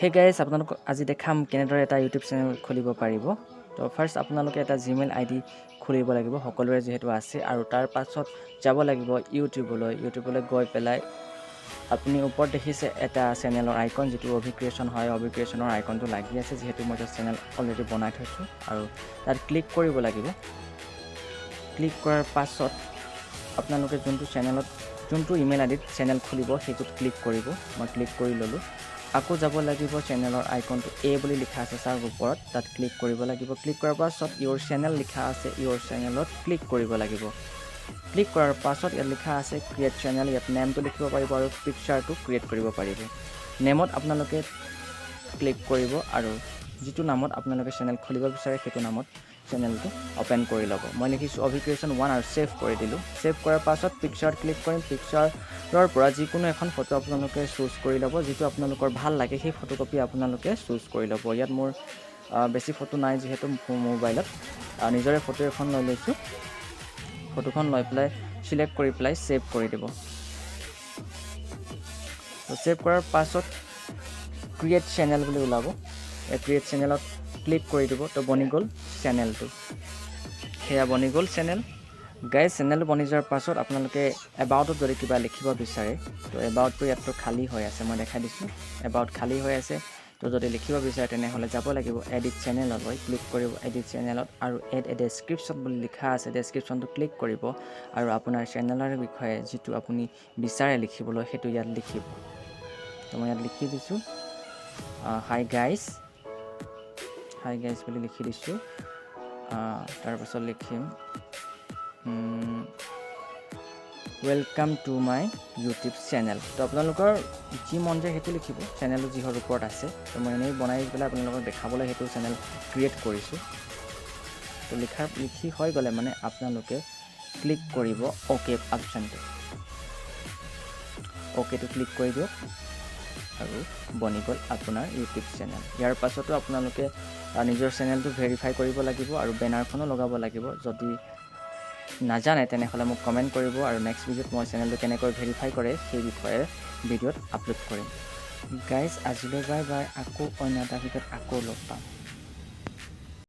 Hey guys, আপোনালোক আজি দেখাম কেনেদৰে এটা YouTube চেনেল খুলিব পাৰিব। তো ফাৰ্স্ট আপোনালোকে এটা Gmail ID খুলিব লাগিব সকলোৰে যেহেতু আছে আৰু তাৰ পাছত যাব লাগিব ইউটিউবলৈ গৈ পেলাই আপুনি ওপৰত দেখিছে এটা চেনেলৰ আইকন যেটো অভিক্ৰিয়েচন হয় অভিক্ৰিয়েচনৰ আইকনটো লাগি আছে যেহেতু মই এটা চেনেল অলৰেডি বনাই থৈছো আৰু তাত ক্লিক কৰিব লাগিব। ক্লিক কৰাৰ পাছত আপোনালোকে যোনটো ইমেইল আইডিত চেনেল খুলিব সেইটোত ক্লিক কৰিব। মই ক্লিক কৰি ললো। আকৌ যাব লাগিব চেনেলৰ আইকনটো এ বুলি লিখা আছে তাৰ ওপৰত তাত ক্লিক কৰিব লাগিব। ক্লিক কৰাৰ পাছত ইওৰ চেনেল লিখা আছে ইওৰ চেনেলত ক্লিক কৰিব লাগিব। ক্লিক কৰাৰ পাছত ইয়াত লিখা আছে ক্ৰিয়েট চেনেল ইয়াত নেমটো লিখিব পাৰিব আৰু পিকচাৰটো ক্ৰিয়েট কৰিব পাৰিব। নেমত আপোনালোকে ক্লিক কৰিব আৰু যেটো নামত আপোনালোকে চেনেল খুলিব বিচাৰে সেইটো নামত চেনেলটো ওপেন কৰি ল'ব। মই লিখিছো অভিক্ৰিয়েচন 1 আৰু সেভ কৰি দিলো। সেভ কৰাৰ পাছত পিকচাৰ ক্লিক কৰিম। পিকচাৰৰ পৰা যিকোনো এখন ফটো আপোনালোকে চুজ কৰি ল'ব যেটো আপোনালোকৰ ভাল লাগে সেই ফটোকপি আপোনালোকে চুজ কৰি ল'ব। ইয়াত মোৰ বেছি ফটো নাই যেহেতু মোবাইলত নিজৰে ফটো এখন লৈ লৈছো। ফটোখন লৈ পেলাই সিলেক্ট কৰি পেলাই সেভ কৰি দিব। তো সেভ কৰাৰ পাছত ক্ৰিয়েট চেনেল বুলি ওলাব। এই ক্ৰিয়েট চেনেলত ক্লিক কৰি দিব। তো বনি গ'ল চেনেলটো। হেয়া বনি গ'ল চেনেল। গাইজ চেনেল বনি যোৱাৰ পাছত আপোনালোকে এবাউটত যদি কিবা লিখিব বিচাৰে তো এবাউটটো ইয়াতটো খালী হৈ আছে মই দেখাই দিছো। এবাউট খালী হৈ আছে। তো যদি লিখিব বিচাৰে তেনেহলে যাব লাগিব এডিট চেনেললৈ ক্লিক কৰিব। এডিট চেনেলত আৰু এড এ ডেসক্ৰিপচন বুলি লিখা আছে ডেসক্ৰিপচনটো ক্লিক কৰিব আৰু আপোনাৰ চেনেলৰ বিষয়ে যেটো আপুনি বিচাৰে লিখিবলৈ সেইটো ইয়াত লিখিব। তো মই ইয়াত লিখি দিছো হাই গাইজ বুলি লিখি দিছো। তাৰ পাছত লিখিম welcome to my YouTube channel. তো আপোনালোকৰ যি মন যায় সেইটো লিখিব চেনেল যিহৰ ওপৰত আছে। তো মই এনেই বনাই পেলাই আপোনালোকক দেখাবলৈ সেইটো চেনেল ক্ৰিয়েট কৰিছো। তো লিখি হৈ গ'লে মানে আপোনালোকে ক্লিক কৰিব ওকে অপচনটো। ওকেটো ক্লিক কৰি দিয়ক আৰু বনি গ'ল আপোনাৰ ইউটিউব চেনেল। ইয়াৰ পাছতো আপোনালোকে নিজৰ চেনেলটো ভেৰিফাই কৰিব লাগিব আৰু বেনাৰখনো লগাব লাগিব। যদি নাজানে তেনেহলে মোক কমেন্ট কৰিব আৰু নেক্সট ভিডিঅ'ত মই চেনেলটো কেনেকৈ ভেৰিফাই কৰে সেই বিষয়ে ভিডিঅ'ত আপলোড কৰিম। গাইজ আজিলৈ বাই বাই। আকৌ অন্য এটা ভিডিঅ'ত আকৌ লগ পাম।